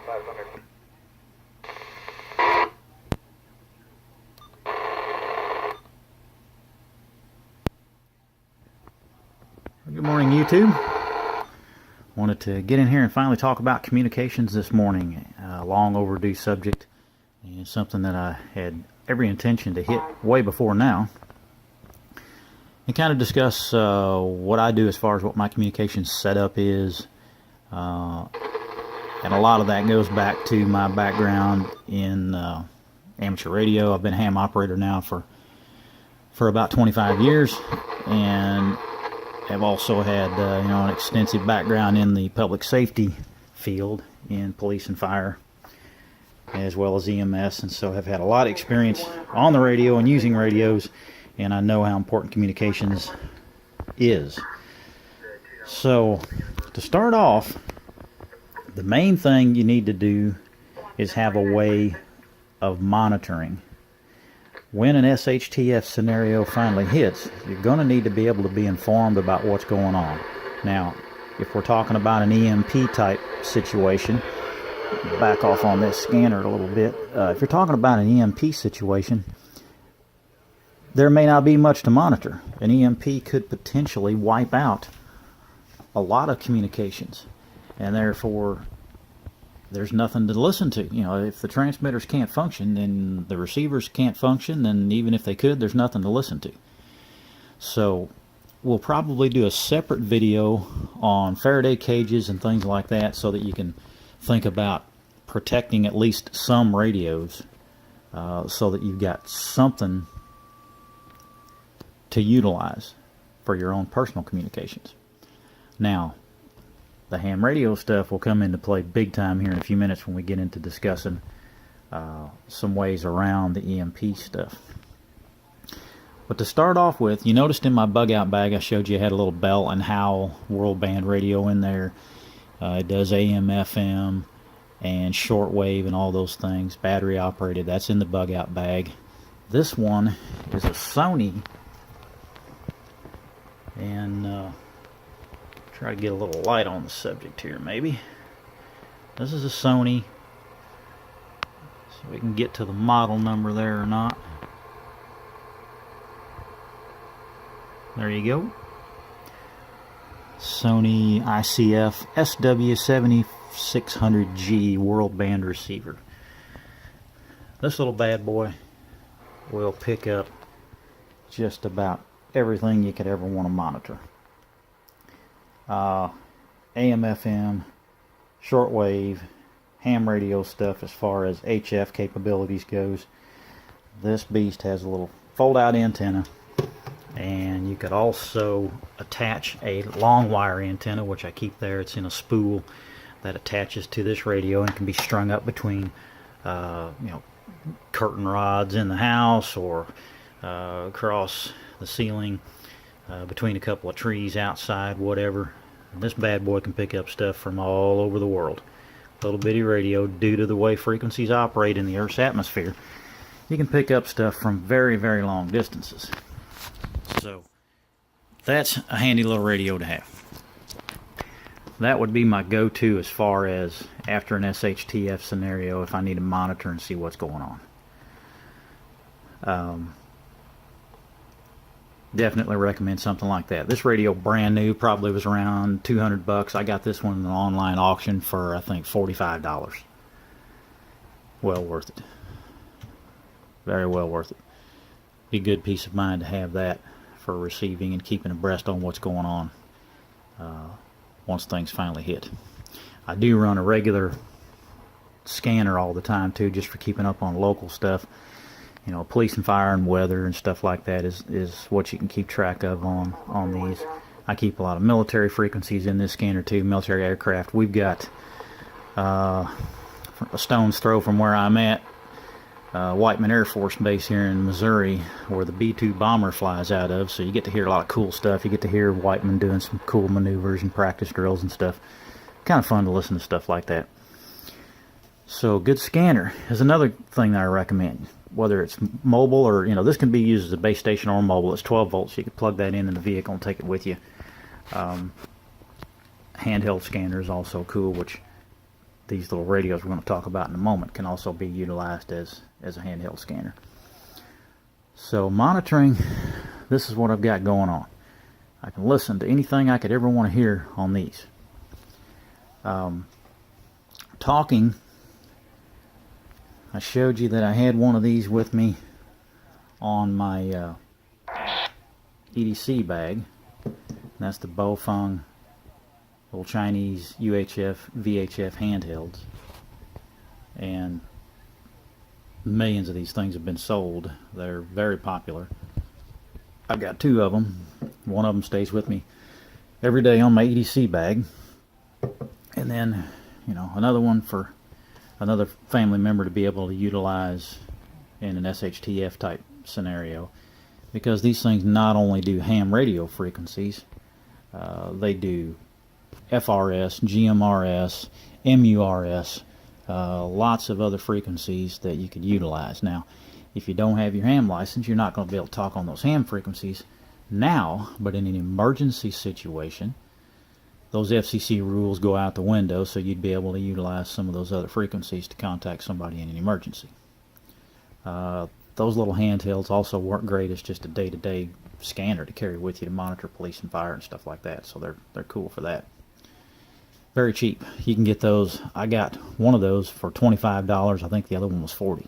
Good morning, YouTube. Wanted to get in here and finally talk about communications this morning. Long overdue subject, and something that I had every intention to hit way before now, and kind of discuss what I do as far as what my communications setup is. And a lot of that goes back to my background in amateur radio. I've been a ham operator now for about 25 years, and have also had an extensive background in the public safety field in police and fire, as well as EMS, and so have had a lot of experience on the radio and using radios, and I know how important communications is. So to start off, the main thing you need to do is have a way of monitoring. When an SHTF scenario finally hits, you're going to need to be able to be informed about what's going on. Now, if we're talking about an EMP type situation, back off on this scanner a little bit. If you're talking about an EMP situation, there may not be much to monitor. An EMP could potentially wipe out a lot of communications, and therefore there's nothing to listen to. If the transmitters can't function, then the receivers can't function, and even if they could, there's nothing to listen to. So we'll probably do a separate video on Faraday cages and things like that, so that you can think about protecting at least some radios, so that you've got something to utilize for your own personal communications. Now, the ham radio stuff will come into play big time here in a few minutes when we get into discussing some ways around the EMP stuff. But to start off with, you noticed in my bug out bag I showed you I had a little Bell and Howell world band radio in there. It does AM, FM, and shortwave and all those things, battery operated. That's in the bug out bag. This one is a Sony, and try to get a little light on the subject here maybe. This is a Sony, so we can get to the model number there or not. There you go. Sony ICF SW7600G world band receiver. This little bad boy will pick up just about everything you could ever want to monitor. AM, FM, shortwave, ham radio stuff as far as HF capabilities goes. This beast has a little fold-out antenna, and you could also attach a long wire antenna, which I keep there. It's in a spool that attaches to this radio and can be strung up between curtain rods in the house, or across the ceiling, between a couple of trees outside, whatever. And this bad boy can pick up stuff from all over the world. Little bitty radio, due to the way frequencies operate in the Earth's atmosphere, you can pick up stuff from very, very long distances. So that's a handy little radio to have. That would be my go-to as far as after an SHTF scenario, if I need to monitor and see what's going on. Definitely recommend something like that. This radio, brand new, probably was around $200. I got this one in an online auction for, I think, $45. Well worth it. Very well worth it. Be a good peace of mind to have that for receiving and keeping abreast on what's going on once things finally hit. I do run a regular scanner all the time too, just for keeping up on local stuff. Police and fire and weather and stuff like that is what you can keep track of on these. I keep a lot of military frequencies in this scanner too, military aircraft. We've got a stone's throw from where I'm at, Whiteman Air Force Base here in Missouri, where the B-2 bomber flies out of, so you get to hear a lot of cool stuff. You get to hear Whiteman doing some cool maneuvers and practice drills and stuff. Kind of fun to listen to stuff like that. So good scanner is another thing that I recommend. Whether it's mobile or, this can be used as a base station or mobile. It's 12 volts. You can plug that in the vehicle and take it with you. Handheld scanner is also cool, which these little radios we're going to talk about in a moment can also be utilized as a handheld scanner. So monitoring, this is what I've got going on. I can listen to anything I could ever want to hear on these. Talking, I showed you that I had one of these with me on my EDC bag. That's the Baofeng little Chinese UHF, VHF handhelds. And millions of these things have been sold. They're very popular. I've got two of them. One of them stays with me every day on my EDC bag. And then, you know, another one for another family member to be able to utilize in an SHTF type scenario. Because these things not only do ham radio frequencies, they do FRS, GMRS, MURS, lots of other frequencies that you could utilize. Now, if you don't have your ham license, you're not going to be able to talk on those ham frequencies now, but in an emergency situation, those FCC rules go out the window, so you'd be able to utilize some of those other frequencies to contact somebody in an emergency. Those little handhelds also work great as just a day-to-day scanner to carry with you to monitor police and fire and stuff like that, so they're cool for that. Very cheap. You can get those. I got one of those for $25. I think the other one was $40.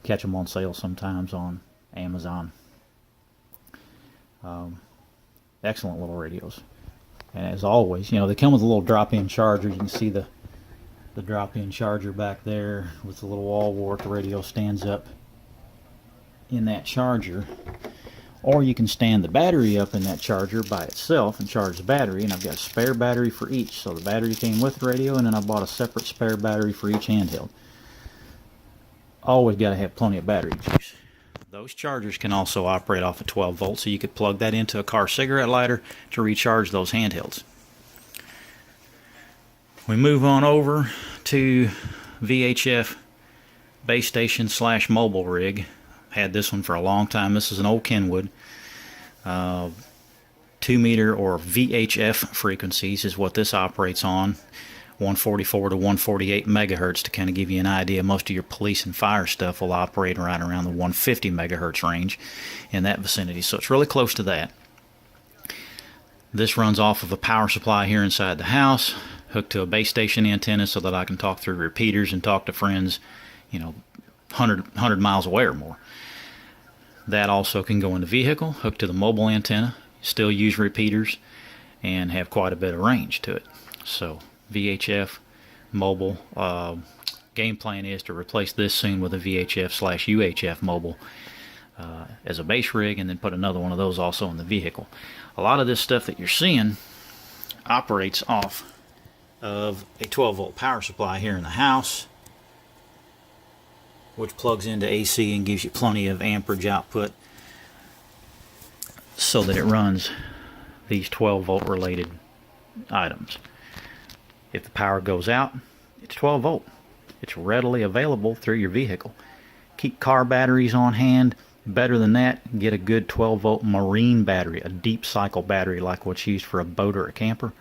Catch them on sale sometimes on Amazon. Excellent little radios. And as always, you know, they come with a little drop-in charger. You can see the drop-in charger back there with the little wall wart. The radio stands up in that charger. Or you can stand the battery up in that charger by itself and charge the battery. And I've got a spare battery for each. So the battery came with the radio, and then I bought a separate spare battery for each handheld. Always got to have plenty of battery juice. Those chargers can also operate off of 12 volts, so you could plug that into a car cigarette lighter to recharge those handhelds. We move on over to VHF base station / mobile rig. Had this one for a long time. This is an old Kenwood. 2 meter or VHF frequencies is what this operates on. 144 to 148 megahertz to kind of give you an idea. Most of your police and fire stuff will operate right around the 150 megahertz range in that vicinity. So it's really close to that. This runs off of a power supply here inside the house, hooked to a base station antenna so that I can talk through repeaters and talk to friends, you know, 100 miles away or more. That also can go in the vehicle, hooked to the mobile antenna, still use repeaters, and have quite a bit of range to it. So VHF, mobile, game plan is to replace this soon with a VHF / UHF mobile as a base rig, and then put another one of those also in the vehicle. A lot of this stuff that you're seeing operates off of a 12 volt power supply here in the house, which plugs into AC and gives you plenty of amperage output so that it runs these 12 volt related items. If the power goes out, it's 12 volt. It's readily available through your vehicle. Keep car batteries on hand. Better than that, get a good 12 volt marine battery, a deep cycle battery like what's used for a boat or a camper.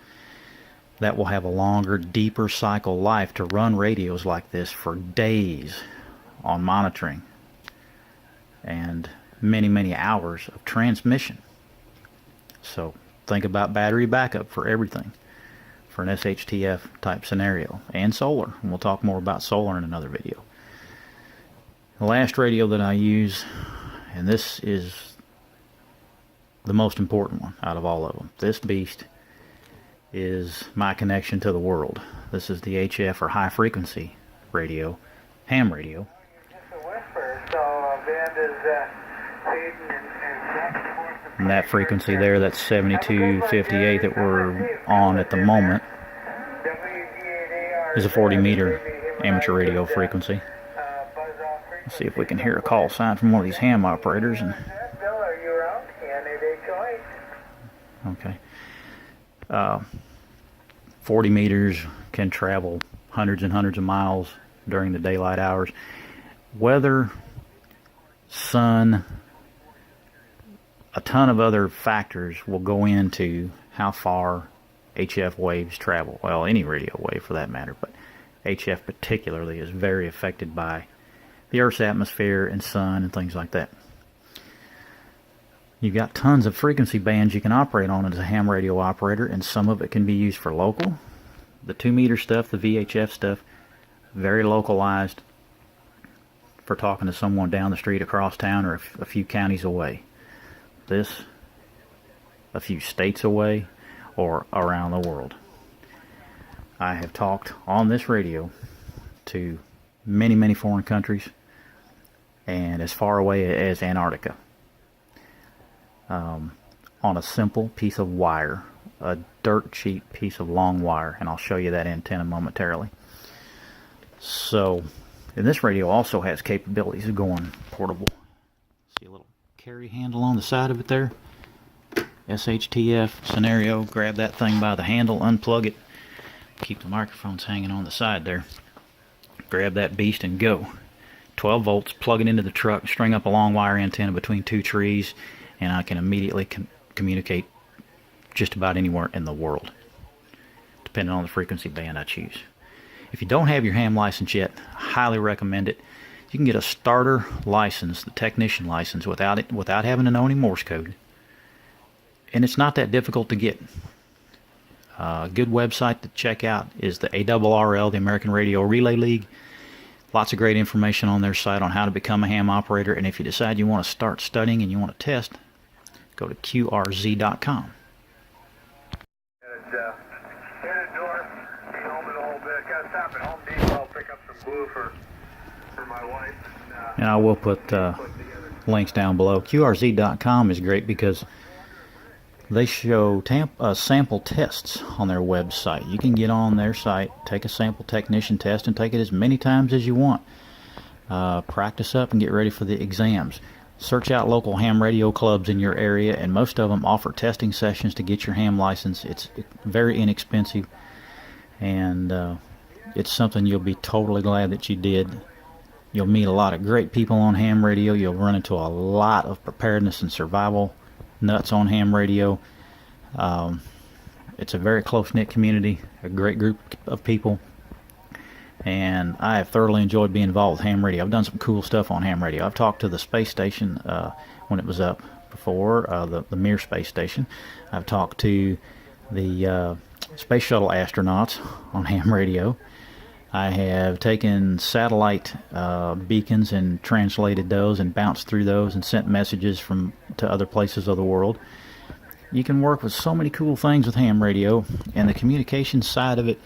That will have a longer, deeper cycle life to run radios like this for days on monitoring and many, many hours of transmission. So think about battery backup for everything, for an SHTF type scenario, and solar. And we'll talk more about solar in another video. The last radio that I use, and this is the most important one out of all of them. This beast is my connection to the world. This is the HF or high frequency radio, ham radio. And that frequency there, that's 7258 that we're on at the moment, is a 40 meter amateur radio frequency. Let's see if we can hear a call sign from one of these ham operators. And okay. 40 meters can travel hundreds and hundreds of miles during the daylight hours. Weather, sun, a ton of other factors will go into how far HF waves travel. Well, any radio wave for that matter, but HF particularly is very affected by the Earth's atmosphere and sun and things like that. You've got tons of frequency bands you can operate on as a ham radio operator, and some of it can be used for local. The 2-meter stuff, the VHF stuff, very localized for talking to someone down the street, across town, or a few counties away. This, a few states away, or around the world. I have talked on this radio to many, many foreign countries, and as far away as Antarctica. On a simple piece of wire, a dirt cheap piece of long wire, and I'll show you that antenna momentarily. So, and this radio also has capabilities of going portable. See a little carry handle on the side of it there? SHTF scenario, grab that thing by the handle, unplug it, keep the microphones hanging on the side there. Grab that beast and go. 12 volts, plug it into the truck, string up a long wire antenna between 2 trees, and I can immediately communicate just about anywhere in the world, depending on the frequency band I choose. If you don't have your ham license yet, I highly recommend it. You can get a starter license, the technician license, without having to know any Morse code. And it's not that difficult to get. A good website to check out is the ARRL, the American Radio Relay League. Lots of great information on their site on how to become a ham operator. And if you decide you want to start studying and you want to test, go to QRZ.com. Headed north, be home in a little bit. Got to stop at Home Depot, pick up some glue for my wife. And I will put links down below. QRZ.com is great because they show sample tests on their website. You can get on their site, take a sample technician test, and take it as many times as you want. Practice up and get ready for the exams. Search out local ham radio clubs in your area, and most of them offer testing sessions to get your ham license. It's very inexpensive, and it's something you'll be totally glad that you did. You'll meet a lot of great people on ham radio. You'll run into a lot of preparedness and survival nuts on ham radio. It's a very close-knit community, a great group of people, and I have thoroughly enjoyed being involved with ham radio. I've done some cool stuff on ham radio. I've talked to the space station when it was up before, the Mir space station. I've talked to the space shuttle astronauts on ham radio. I have taken satellite beacons and translated those and bounced through those and sent messages to other places of the world. You can work with so many cool things with ham radio, and the communication side of it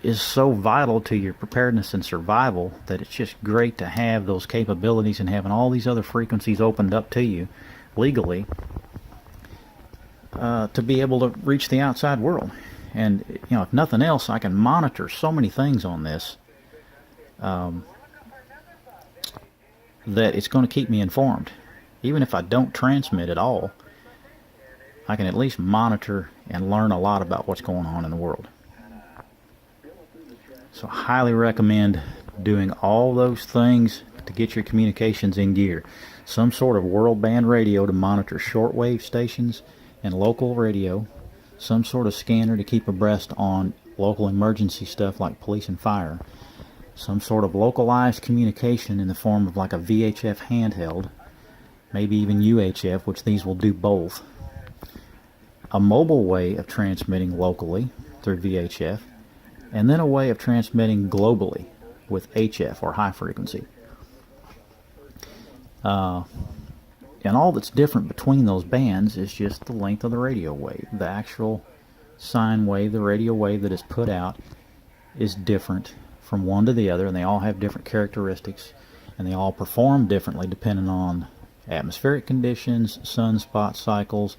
is so vital to your preparedness and survival that it's just great to have those capabilities, and having all these other frequencies opened up to you legally to be able to reach the outside world. And you know, if nothing else, I can monitor so many things on this that it's going to keep me informed. Even if I don't transmit at all, I can at least monitor and learn a lot about what's going on in the world. So I highly recommend doing all those things to get your communications in gear. Some sort of world band radio to monitor shortwave stations and local radio. Some sort of scanner to keep abreast on local emergency stuff like police and fire. Some sort of localized communication in the form of like a VHF handheld, maybe even UHF, which these will do both. A mobile way of transmitting locally through VHF, and then a way of transmitting globally with HF, or high frequency. And all that's different between those bands is just the length of the radio wave. The actual sine wave, the radio wave that is put out, is different from one to the other, and they all have different characteristics, and they all perform differently depending on atmospheric conditions, sunspot cycles,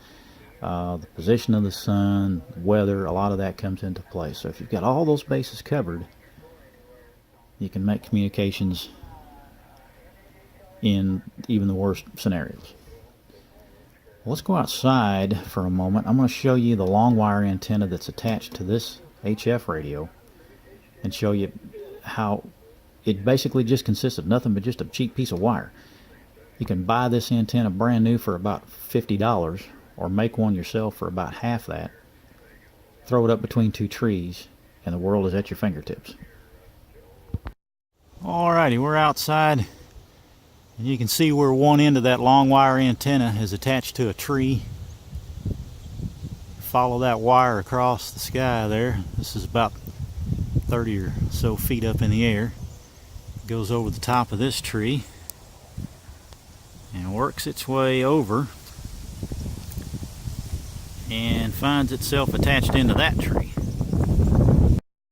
the position of the sun, weather. A lot of that comes into play. So if you've got all those bases covered, you can make communications in even the worst scenarios. Well, let's go outside for a moment. I'm going to show you the long wire antenna that's attached to this HF radio and show you how it basically just consists of nothing but just a cheap piece of wire. You can buy this antenna brand new for about $50, or make one yourself for about half that. Throw it up between 2 trees, and the world is at your fingertips. Alrighty, we're outside, and you can see where one end of that long wire antenna is attached to a tree. Follow that wire across the sky there. This is about 30 or so feet up in the air. It goes over the top of this tree and works its way over and finds itself attached into that tree.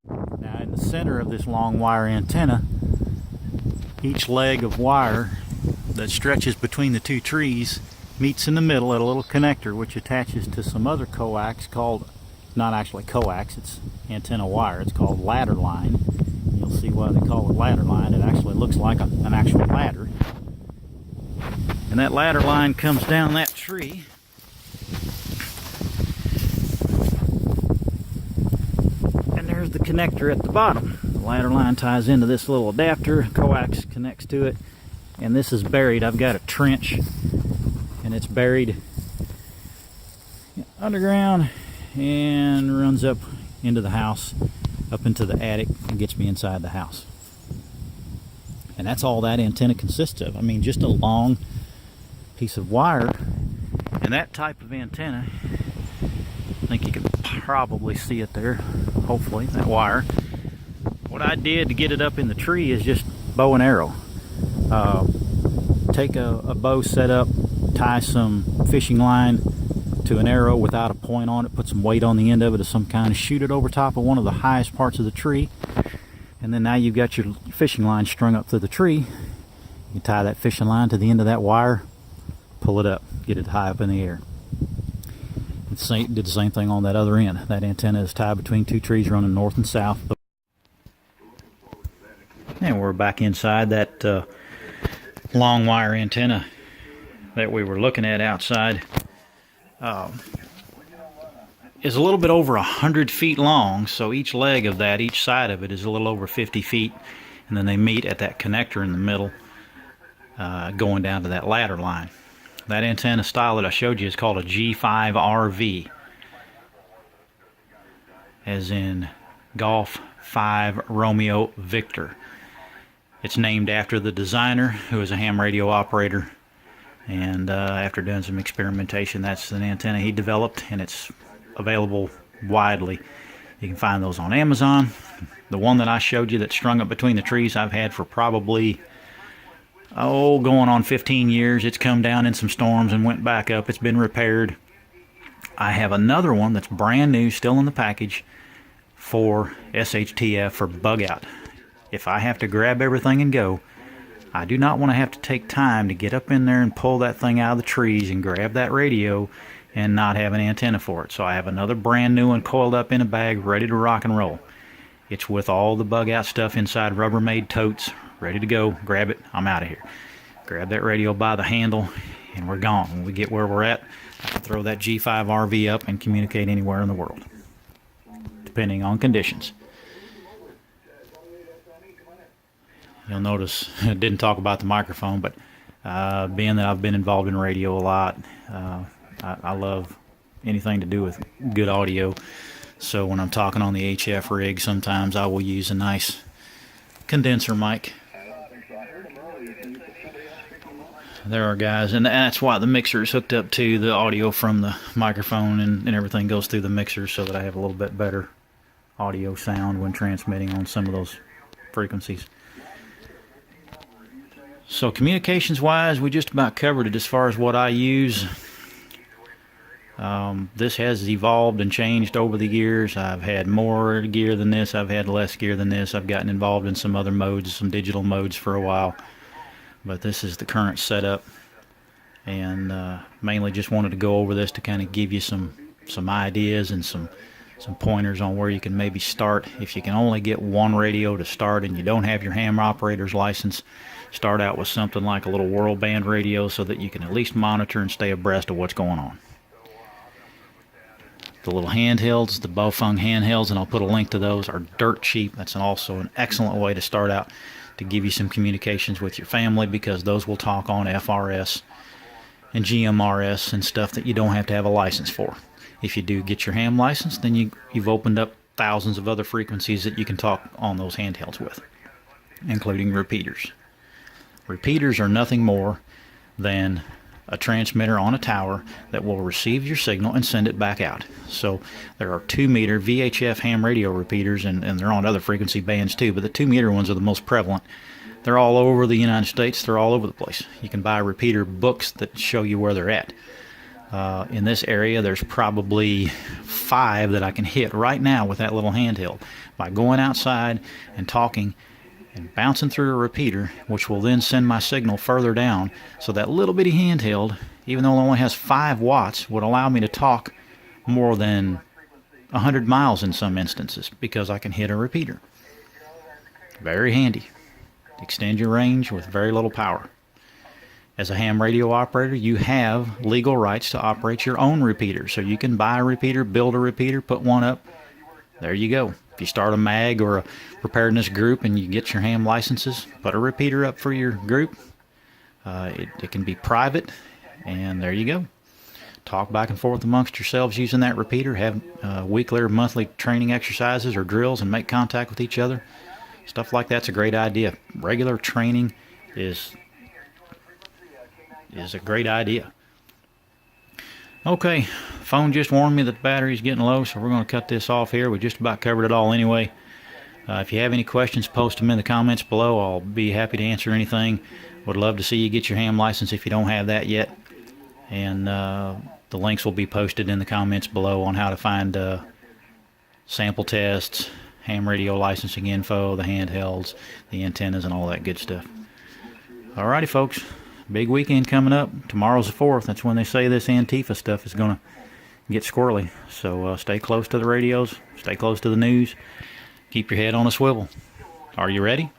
Now, in the center of this long wire antenna, each leg of wire that stretches between the two trees meets in the middle at a little connector which attaches to some other coax called, not actually coax, it's antenna wire, it's called ladder line. You'll see why they call it ladder line. It actually looks like an actual ladder. And that ladder line comes down that tree and there's the connector at the bottom. The ladder line ties into this little adapter, coax connects to it, and this is buried. I've got a trench and it's buried underground and runs up into the house, up into the attic, and gets me inside the house. And that's all that antenna consists of. I mean, just a long piece of wire. And that type of antenna, I think you can probably see it there, hopefully, that wire. What I did to get it up in the tree is just bow and arrow. Take a bow set up, tie some fishing line to an arrow without a point on it, put some weight on the end of it of some kind, shoot it over top of one of the highest parts of the tree, and then now you've got your fishing line strung up to the tree. You tie that fishing line to the end of that wire, pull it up, get it high up in the air. Did the same thing on that other end. That antenna is tied between two trees running north and south. And we're back inside that long wire antenna that we were looking at outside. Is a little bit over 100 feet long, so each leg of that, each side of it, is a little over 50 feet, and then they meet at that connector in the middle, going down to that ladder line. That antenna style that I showed you is called a G5RV, as in Golf 5 Romeo Victor. It's named after the designer, who is a ham radio operator, and after doing some experimentation, that's an antenna he developed, and it's available widely. You can find those on Amazon. The one that I showed you that's strung up between the trees I've had for probably, going on 15 years. It's come down in some storms and went back up. It's been repaired. I have another one that's brand new, still in the package, for SHTF, for bug out. If I have to grab everything and go, I do not want to have to take time to get up in there and pull that thing out of the trees and grab that radio and not have an antenna for it. So I have another brand new one coiled up in a bag, ready to rock and roll. It's with all the bug out stuff inside, Rubbermaid totes, ready to go. Grab it, I'm out of here. Grab that radio by the handle and we're gone. When we get where we're at, I can throw that G5RV up and communicate anywhere in the world, depending on conditions. You'll notice I didn't talk about the microphone, but being that I've been involved in radio a lot, I love anything to do with good audio. So when I'm talking on the HF rig, sometimes I will use a nice condenser mic. There are guys, and that's why the mixer is hooked up to the audio from the microphone, and everything goes through the mixer so that I have a little bit better audio sound when transmitting on some of those frequencies. So communications wise, we just about covered it as far as what I use. This has evolved and changed over the years. I've had more gear than this, I've had less gear than this. I've gotten involved in some other modes, some digital modes for a while, but this is the current setup, and mainly just wanted to go over this to kind of give you some ideas and some pointers on where you can maybe start. If you can only get one radio to start and you don't have your ham operator's license, start out with something like a little world band radio so that you can at least monitor and stay abreast of what's going on. The little handhelds, the Baofeng handhelds, and I'll put a link to those, are dirt cheap. That's also an excellent way to start out to give you some communications with your family, because those will talk on FRS and GMRS and stuff that you don't have to have a license for. If you do get your ham license, then you've opened up thousands of other frequencies that you can talk on those handhelds with. including repeaters. Repeaters are nothing more than a transmitter on a tower that will receive your signal and send it back out. So there are 2-meter VHF ham radio repeaters, and they're on other frequency bands too, but the 2-meter ones are the most prevalent. They're all over the United States. They're all over the place. You can buy repeater books that show you where they're at. In this area, there's probably 5 that I can hit right now with that little handheld by going outside and talking and bouncing through a repeater, which will then send my signal further down. So that little bitty handheld, even though it only has 5 watts, would allow me to talk more than 100 miles in some instances because I can hit a repeater. Very handy. Extend your range with very little power. As a ham radio operator, you have legal rights to operate your own repeater. So you can buy a repeater, build a repeater, put one up. There you go. If you start a mag or a preparedness group and you get your ham licenses, put a repeater up for your group. It can be private, and there you go. Talk back and forth amongst yourselves using that repeater. Have weekly or monthly training exercises or drills and make contact with each other. Stuff like that's a great idea. Regular training is a great idea. Okay, phone just warned me that the battery's getting low, so we're going to cut this off here. We just about covered it all anyway. If you have any questions, post them in the comments below. I'll be happy to answer anything. Would love to see you get your ham license if you don't have that yet. And the links will be posted in the comments below on how to find sample tests, ham radio licensing info, the handhelds, the antennas, and all that good stuff. Alrighty, folks. Big weekend coming up. Tomorrow's the 4th. That's when they say this Antifa stuff is going to get squirrely. So stay close to the radios. Stay close to the news. Keep your head on a swivel. Are you ready?